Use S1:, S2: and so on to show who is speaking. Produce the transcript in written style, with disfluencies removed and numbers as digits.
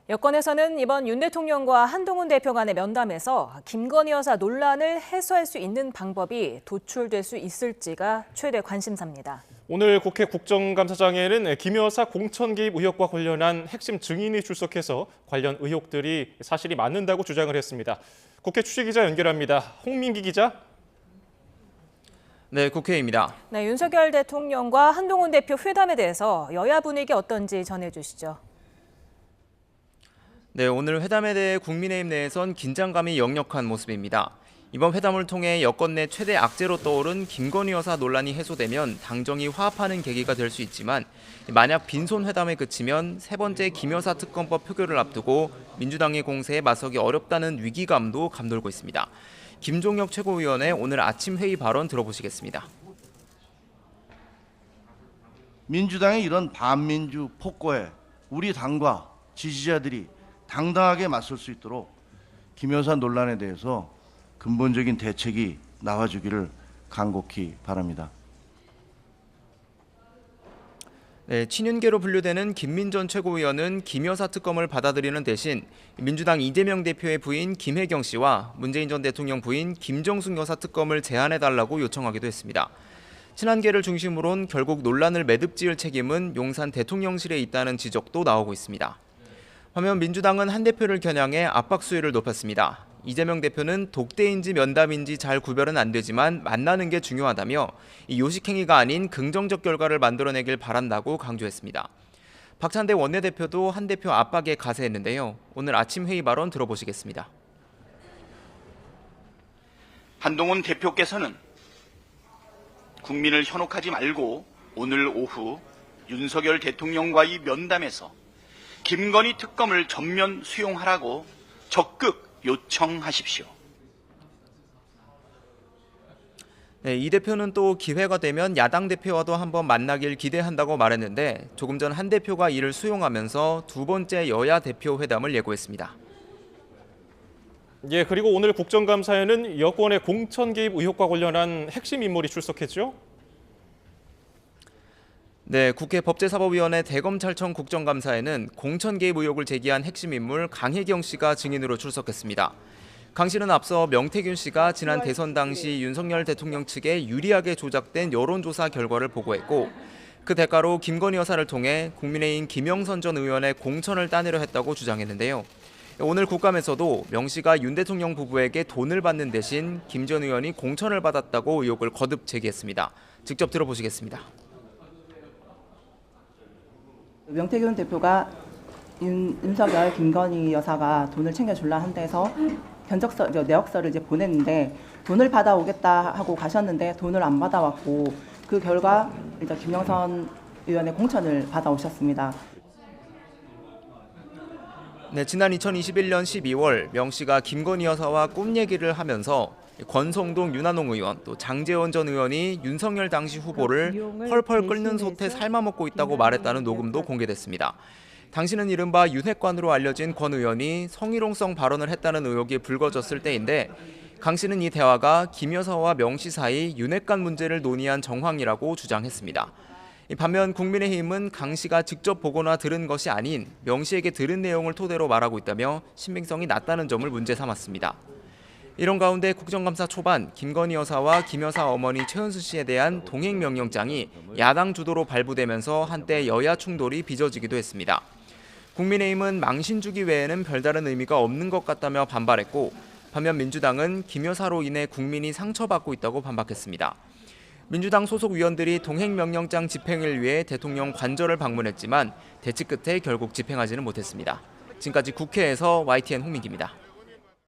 S1: 여권에서는 이번 윤 대통령과 한동훈 대표 간의 면담에서 김건희 여사 논란을 해소할 수 있는 방법이 도출될 수 있을지가 최대 관심사입니다.
S2: 오늘 국회 국정감사장에는 김 여사 공천 개입 의혹과 관련한 핵심 증인이 출석해서 관련 의혹들이 사실이 맞는다고 주장을 했습니다. 국회 취재기자 연결합니다. 홍민기 기자.
S3: 네, 국회입니다.
S1: 네, 윤석열 대통령과 한동훈 대표 회담에 대해서 여야 분위기 어떤지 전해주시죠.
S3: 네, 오늘 회담에 대해 국민의힘 내에선 긴장감이 역력한 모습입니다. 이번 회담을 통해 여권 내 최대 악재로 떠오른 김건희 여사 논란이 해소되면 당정이 화합하는 계기가 될 수 있지만 만약 빈손 회담에 그치면 세 번째 김 여사 특검법 표결을 앞두고 민주당의 공세에 맞서기 어렵다는 위기감도 감돌고 있습니다. 김종혁 최고위원의 오늘 아침 회의 발언 들어보시겠습니다.
S4: 민주당의 이런 반민주 폭거에 우리 당과 지지자들이 당당하게 맞설 수 있도록 김 여사 논란에 대해서 근본적인 대책이 나와주기를 간곡히 바랍니다.
S3: 네, 친윤계로 분류되는 김민전 최고위원은 김 여사 특검을 받아들이는 대신 민주당 이재명 대표의 부인 김혜경 씨와 문재인 전 대통령 부인 김정숙 여사 특검을 제안해달라고 요청하기도 했습니다. 친한계를 중심으론 결국 논란을 매듭지을 책임은 용산 대통령실에 있다는 지적도 나오고 있습니다. 반면 민주당은 한 대표를 겨냥해 압박 수위를 높였습니다. 이재명 대표는 독대인지 면담인지 잘 구별은 안 되지만 만나는 게 중요하다며 이 요식행위가 아닌 긍정적 결과를 만들어내길 바란다고 강조했습니다. 박찬대 원내대표도 한 대표 압박에 가세했는데요. 오늘 아침 회의 발언 들어보시겠습니다.
S5: 한동훈 대표께서는 국민을 현혹하지 말고 오늘 오후 윤석열 대통령과의 면담에서 김건희 특검을 전면 수용하라고 적극 요청하십시오.
S3: 네, 이 대표는 또 기회가 되면 야당 대표와도 한번 만나길 기대한다고 말했는데 조금 전 한 대표가 이를 수용하면서 두 번째 여야 대표 회담을 예고했습니다.
S2: 예, 그리고 오늘 국정감사에는 여권의 공천 개입 의혹과 관련한 핵심 인물이 출석했죠?
S3: 네, 국회 법제사법위원회 대검찰청 국정감사에는 공천 개입 의혹을 제기한 핵심 인물 강혜경 씨가 증인으로 출석했습니다. 강 씨는 앞서 명태균 씨가 지난 대선 당시 윤석열 대통령 측에 유리하게 조작된 여론조사 결과를 보고했고 그 대가로 김건희 여사를 통해 국민의힘 김영선 전 의원의 공천을 따내려 했다고 주장했는데요. 오늘 국감에서도 명 씨가 윤 대통령 부부에게 돈을 받는 대신 김 전 의원이 공천을 받았다고 의혹을 거듭 제기했습니다. 직접 들어보시겠습니다.
S6: 명태균 대표가 윤석열, 김건희 여사가 돈을 챙겨줄라 한 데서 내역서를 이제 보냈는데 돈을 받아오겠다 하고 가셨는데 돈을 안 받아왔고 그 결과 이제 김영선 의원의 공천을 받아오셨습니다.
S3: 네, 지난 2021년 12월 명 씨가 김건희 여사와 꿈 얘기를 하면서 권성동 윤한홍 의원 또 장제원 전 의원이 윤석열 당시 후보를 펄펄 끓는 솥에 삶아먹고 있다고 말했다는 녹음도 공개됐습니다. 당시는 이른바 윤핵관으로 알려진 권 의원이 성희롱성 발언을 했다는 의혹이 불거졌을 때인데 강 씨는 이 대화가 김 여사와 명 씨 사이 윤핵관 문제를 논의한 정황이라고 주장했습니다. 반면 국민의힘은 강 씨가 직접 보거나 들은 것이 아닌 명 씨에게 들은 내용을 토대로 말하고 있다며 신빙성이 낮다는 점을 문제 삼았습니다. 이런 가운데 국정감사 초반 김건희 여사와 김 여사 어머니 최은수 씨에 대한 동행명령장이 야당 주도로 발부되면서 한때 여야 충돌이 빚어지기도 했습니다. 국민의힘은 망신 주기 외에는 별다른 의미가 없는 것 같다며 반발했고 반면 민주당은 김 여사로 인해 국민이 상처받고 있다고 반박했습니다. 민주당 소속 위원들이 동행명령장 집행을 위해 대통령 관저를 방문했지만 대치 끝에 결국 집행하지는 못했습니다. 지금까지 국회에서 YTN 홍민기입니다.